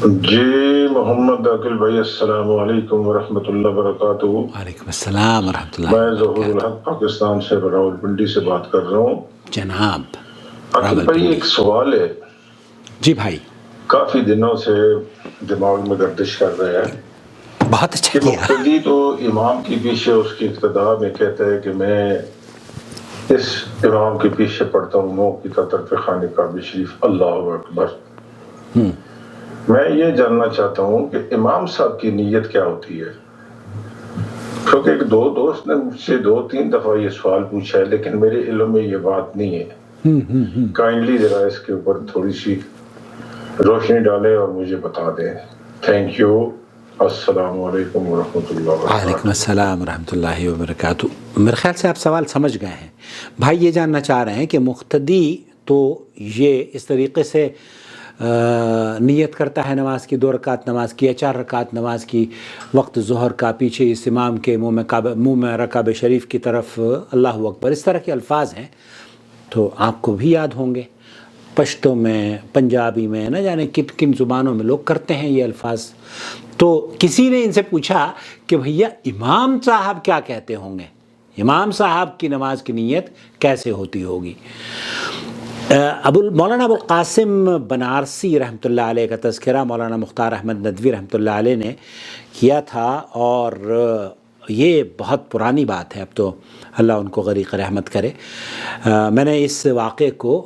جی محمد عاقل بھائی، السلام علیکم ورحمۃ اللہ وبرکاتہ۔ وعلیکم السلام ورحمۃ اللہ میں ظہور وبرکاتہ۔ الحق پاکستان سے راولپنڈی سے بات کر رہا ہوں۔ جناب عاقل بھائی راولپنڈی، ایک سوال ہے، جی بھائی، کافی دنوں سے دماغ میں گردش کر رہا ہے بہت اچھا کہ کیا۔ مقتدی تو امام کے پیچھے اس کی اقتداء میں کہتا ہے کہ میں اس امام کے پیچھے پڑھتا ہوں، مو کی طرف خانہ کعبہ شریف، اللہ اکبر۔ میں یہ جاننا چاہتا ہوں کہ امام صاحب کی نیت کیا ہوتی ہے، کیونکہ ایک دو دوست نے مجھ سے 2-3 دفعہ یہ سوال پوچھا ہے، لیکن میرے علم میں یہ بات نہیں ہے۔ کائنڈلی ذرا اس کے اوپر تھوڑی سی روشنی ڈالیں اور مجھے بتا دیں۔ تھینک یو، السلام علیکم ورحمۃ اللہ وعلیکم وبرکاتہ۔ السلام ورحمۃ اللہ وبرکاتہ۔ میرے خیال سے آپ سوال سمجھ گئے ہیں۔ بھائی یہ جاننا چاہ رہے ہیں کہ مقتدی تو یہ اس طریقے سے نیت کرتا ہے نماز کی، 2 رکعت نماز کی یا 4 رکعت نماز کی، وقت ظہر کا، پیچھے اس امام کے منہ میں کعبہ شریف کی طرف اللہ اکبر، اس طرح کے الفاظ ہیں تو آپ کو بھی یاد ہوں گے۔ پشتو میں، پنجابی میں، نہ جانے کن کن زبانوں میں لوگ کرتے ہیں یہ الفاظ۔ تو کسی نے ان سے پوچھا کہ بھیا امام صاحب کیا کہتے ہوں گے، امام صاحب کی نماز کی نیت کیسے ہوتی ہوگی۔ مولانا ابو القاسم بنارسی رحمۃ اللہ علیہ کا تذکرہ مولانا مختار احمد ندوی رحمۃ اللہ علیہ نے کیا تھا، اور یہ بہت پرانی بات ہے، اب تو اللہ ان کو غریق رحمت کرے۔ میں نے اس واقعے کو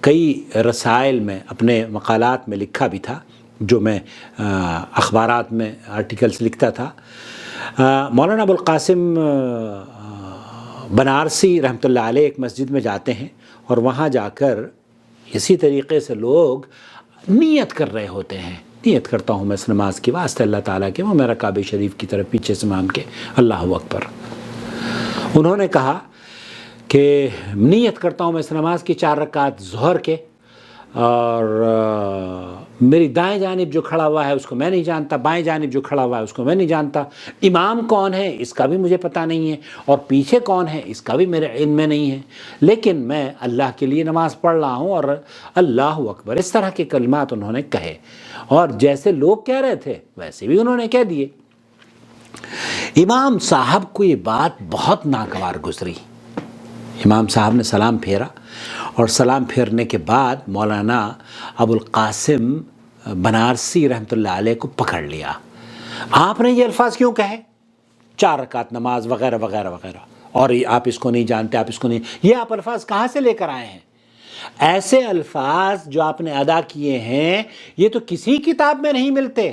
کئی رسائل میں، اپنے مقالات میں لکھا بھی تھا، جو میں اخبارات میں آرٹیکلز لکھتا تھا۔ مولانا ابو القاسم بنارسی رحمۃ اللہ علیہ ایک مسجد میں جاتے ہیں، اور وہاں جا کر اسی طریقے سے لوگ نیت کر رہے ہوتے ہیں، نیت کرتا ہوں میں اس نماز کی واسطے اللہ تعالیٰ کے، وہ میرا کعبہ شریف کی طرف پیچھے سے امام کے، اللہ اکبر۔ انہوں نے کہا کہ نیت کرتا ہوں میں اس نماز کی 4 رکعت ظہر کے، اور میری دائیں جانب جو کھڑا ہوا ہے اس کو میں نہیں جانتا، بائیں جانب جو کھڑا ہوا ہے اس کو میں نہیں جانتا، امام کون ہے اس کا بھی مجھے پتہ نہیں ہے، اور پیچھے کون ہے اس کا بھی میرے علم میں نہیں ہے، لیکن میں اللہ کے لیے نماز پڑھ رہا ہوں، اور اللہ اکبر، اس طرح کے کلمات انہوں نے کہے، اور جیسے لوگ کہہ رہے تھے ویسے بھی انہوں نے کہہ دیے۔ امام صاحب کو یہ بات بہت ناگوار گزری۔ امام صاحب نے سلام پھیرا، اور سلام پھیرنے کے بعد مولانا ابو القاسم بنارسی رحمۃ اللہ علیہ کو پکڑ لیا۔ آپ نے یہ الفاظ کیوں کہے، 4 رکعت نماز وغیرہ وغیرہ وغیرہ، اور آپ اس کو نہیں جانتے، آپ اس کو نہیں، یہ آپ الفاظ کہاں سے لے کر آئے ہیں؟ ایسے الفاظ جو آپ نے ادا کیے ہیں یہ تو کسی کتاب میں نہیں ملتے،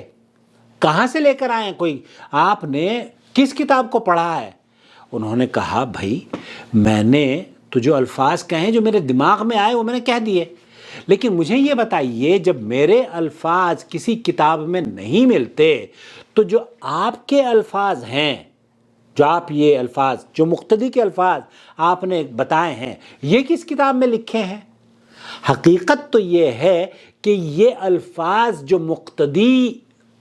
کہاں سے لے کر آئے ہیں؟ کوئی آپ نے کس کتاب کو پڑھا ہے؟ انہوں نے کہا بھائی میں نے تو جو الفاظ کہیں، جو میرے دماغ میں آئے وہ میں نے کہہ دیے، لیکن مجھے یہ بتائیے جب میرے الفاظ کسی کتاب میں نہیں ملتے تو جو آپ کے الفاظ ہیں، جو آپ یہ الفاظ، جو مقتدی کے الفاظ آپ نے بتائے ہیں، یہ کس کتاب میں لکھے ہیں؟ حقیقت تو یہ ہے کہ یہ الفاظ جو مقتدی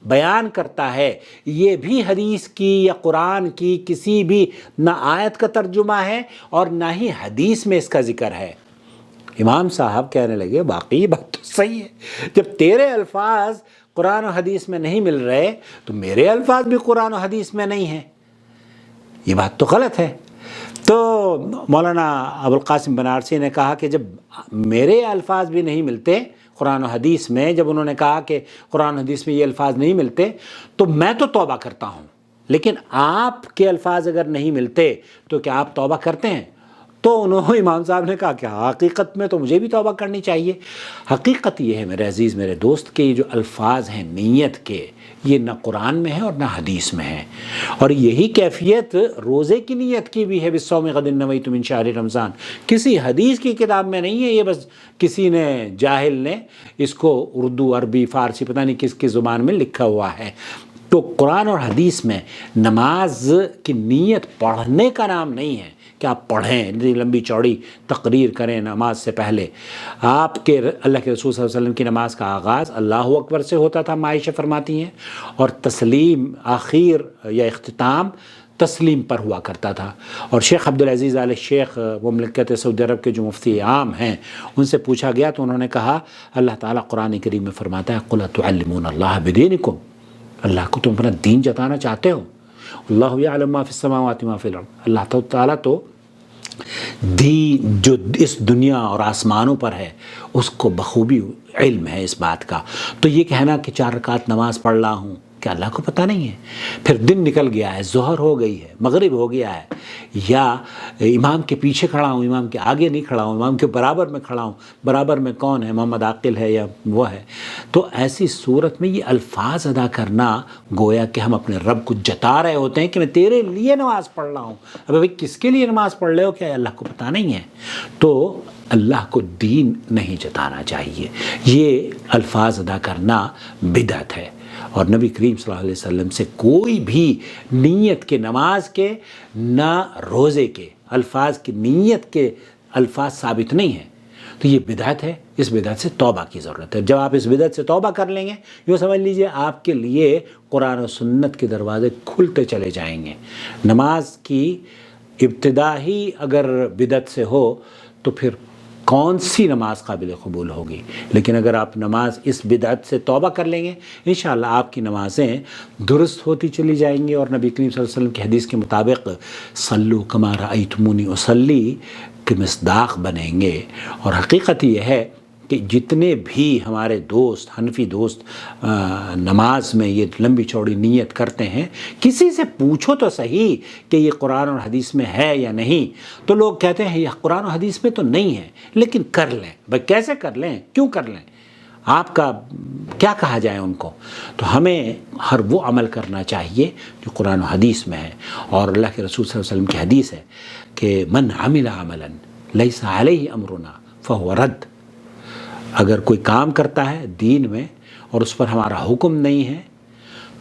بیان کرتا ہے یہ بھی حدیث کی یا قرآن کی کسی بھی نہ آیت کا ترجمہ ہے اور نہ ہی حدیث میں اس کا ذکر ہے۔ امام صاحب کہنے لگے واقعی بات تو صحیح ہے، جب تیرے الفاظ قرآن و حدیث میں نہیں مل رہے تو میرے الفاظ بھی قرآن و حدیث میں نہیں ہیں، یہ بات تو غلط ہے۔ تو مولانا ابو القاسم بنارسی نے کہا کہ جب میرے الفاظ بھی نہیں ملتے قرآن و حدیث میں، جب انہوں نے کہا کہ قرآن و حدیث میں یہ الفاظ نہیں ملتے تو میں تو توبہ کرتا ہوں، لیکن آپ کے الفاظ اگر نہیں ملتے تو کیا آپ توبہ کرتے ہیں؟ تو انہوں امام صاحب نے کہا کہ حقیقت میں تو مجھے بھی توبہ کرنی چاہیے۔ حقیقت یہ ہے میرے عزیز، میرے دوست، کہ یہ جو الفاظ ہیں نیت کے، یہ نہ قرآن میں ہے اور نہ حدیث میں ہے، اور یہی کیفیت روزے کی نیت کی بھی ہے، بالصوم غد نویت من شہر رمضان، کسی حدیث کی کتاب میں نہیں ہے، یہ بس کسی نے جاہل نے اس کو اردو، عربی، فارسی، پتہ نہیں کس زبان میں لکھا ہوا ہے۔ تو قرآن اور حدیث میں نماز کی نیت پڑھنے کا نام نہیں ہے کہ آپ پڑھیں، لمبی چوڑی تقریر کریں نماز سے پہلے۔ آپ کے اللہ کے رسول صلی اللہ علیہ وسلم کی نماز کا آغاز اللہ اکبر سے ہوتا تھا، عائشہ فرماتی ہیں، اور تسلیم آخر یا اختتام تسلیم پر ہوا کرتا تھا۔ اور شیخ عبدالعزیز آل شیخ مملکت سعودی عرب کے جو مفتی عام ہیں ان سے پوچھا گیا تو انہوں نے کہا اللہ تعالیٰ قرآن کریم میں فرماتا ہے قُلْ أَتُعَلِّمُونَ اللَّهَ بِدِينِكُمْ، اللہ کو تم اپنا دین جتانا چاہتے ہو، اللہ یعلم ما فی السماوات ما فی الارض، اللہ تعالیٰ تو دین جو اس دنیا اور آسمانوں پر ہے اس کو بخوبی علم ہے اس بات کا۔ تو یہ کہنا کہ 4 رکعت نماز پڑھ رہا ہوں کہ اللہ کو پتہ نہیں ہے، پھر دن نکل گیا ہے، ظہر ہو گئی ہے، مغرب ہو گیا ہے، یا امام کے پیچھے کھڑا ہوں، امام کے آگے نہیں کھڑا ہوں، امام کے برابر میں کھڑا ہوں، برابر میں کون ہے، محمد عاقل ہے یا وہ ہے، تو ایسی صورت میں یہ الفاظ ادا کرنا گویا کہ ہم اپنے رب کو جتا رہے ہوتے ہیں کہ میں تیرے لیے نماز پڑھ رہا ہوں۔ اب بھائی کس کے لیے نماز پڑھ رہے ہو، کیا اللہ کو پتہ نہیں ہے؟ تو اللہ کو دین نہیں جتانا چاہیے، یہ الفاظ ادا کرنا بدعت ہے۔ اور نبی کریم صلی اللہ علیہ وسلم سے کوئی بھی نیت کے نماز کے نہ روزے کے الفاظ کی نیت کے الفاظ ثابت نہیں ہیں، تو یہ بدعت ہے، اس بدعت سے توبہ کی ضرورت ہے۔ جب آپ اس بدعت سے توبہ کر لیں گے یوں سمجھ لیجئے آپ کے لیے قرآن و سنت کے دروازے کھلتے چلے جائیں گے۔ نماز کی ابتدا ہی اگر بدعت سے ہو تو پھر کون سی نماز قابل قبول ہوگی؟ لیکن اگر آپ نماز اس بدعت سے توبہ کر لیں گے انشاءاللہ آپ کی نمازیں درست ہوتی چلی جائیں گی، اور نبی کریم صلی اللہ علیہ وسلم کی حدیث کے مطابق صلو کما رأیتمونی اصلی کے مصداق بنیں گے۔ اور حقیقت یہ ہے کہ جتنے بھی ہمارے دوست حنفی دوست نماز میں یہ لمبی چوڑی نیت کرتے ہیں، کسی سے پوچھو تو صحیح کہ یہ قرآن اور حدیث میں ہے یا نہیں، تو لوگ کہتے ہیں یہ قرآن و حدیث میں تو نہیں ہے لیکن کر لیں۔ بھائی کیسے کر لیں، کیوں کر لیں، آپ کا کیا کہا جائے ان کو؟ تو ہمیں ہر وہ عمل کرنا چاہیے جو قرآن و حدیث میں ہے، اور اللہ کے رسول صلی اللہ علیہ وسلم کی حدیث ہے کہ من عمل عملا لیس علیہ امرنا فہو رد، اگر کوئی کام کرتا ہے دین میں اور اس پر ہمارا حکم نہیں ہے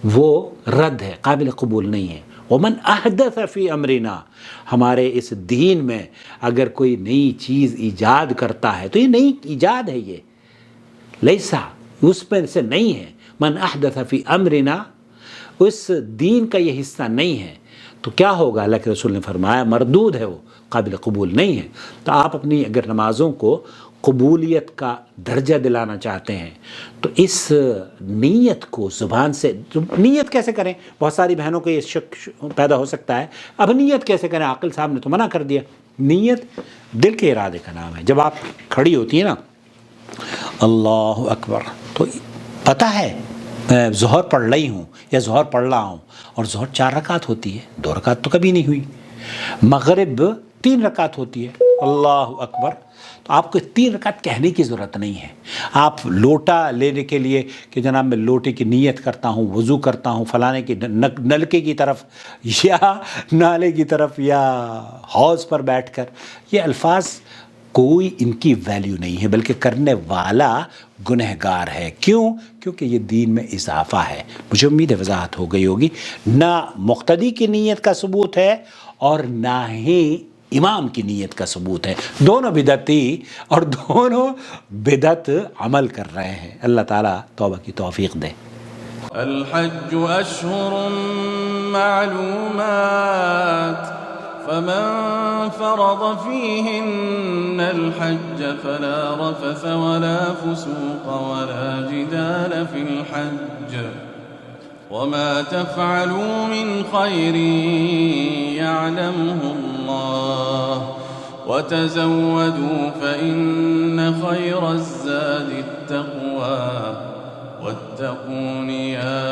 وہ رد ہے، قابل قبول نہیں ہے۔ ومن احدث فی امرنا، ہمارے اس دین میں اگر کوئی نئی چیز ایجاد کرتا ہے تو یہ نئی ایجاد ہے، یہ لیسا اس میں سے نہیں ہے، من احدث فی امرنا اس دین کا یہ حصہ نہیں ہے، تو کیا ہوگا؟ اللہ کے رسول نے فرمایا مردود ہے، وہ قابل قبول نہیں ہے۔ تو آپ اپنی اگر نمازوں کو قبولیت کا درجہ دلانا چاہتے ہیں تو اس نیت کو زبان سے، نیت کیسے کریں؟ بہت ساری بہنوں کو یہ شک پیدا ہو سکتا ہے، اب نیت کیسے کریں، عاقل صاحب نے تو منع کر دیا۔ نیت دل کے ارادے کا نام ہے۔ جب آپ کھڑی ہوتی ہیں نا اللہ اکبر تو پتہ ہے میں ظہر پڑھ رہی ہوں یا ظہر پڑھ رہا ہوں، اور ظہر 4 رکعت ہوتی ہے، 2 رکعت تو کبھی نہیں ہوئی، مغرب 3 رکعت ہوتی ہے، اللہ اکبر، تو آپ کو 3 رکعت کہنے کی ضرورت نہیں ہے۔ آپ لوٹا لینے کے لیے کہ جناب میں لوٹے کی نیت کرتا ہوں، وضو کرتا ہوں فلانے کی نلکے کی طرف یا نالے کی طرف یا حوض پر بیٹھ کر، یہ الفاظ کوئی ان کی ویلیو نہیں ہے، بلکہ کرنے والا گنہگار ہے۔ کیوں؟ کیونکہ یہ دین میں اضافہ ہے۔ مجھے امید ہے وضاحت ہو گئی ہوگی۔ نہ مقتدی کی نیت کا ثبوت ہے اور نہ ہی امام کی نیت کا ثبوت ہے، دونوں بدعتی اور دونوں بدعت عمل کر رہے ہیں۔ اللہ تعالیٰ توبہ کی توفیق دے۔ الحج اشہر معلومات فمن فرض فيهن الحج فلا رفث ولا فسوق ولا جدال في الحج وما تفعلوا من خير يعلمه الله وتزودوا فإن خير الزاد التقوى واتقون يا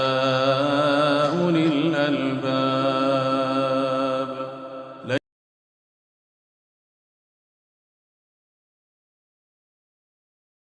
أولي الألباب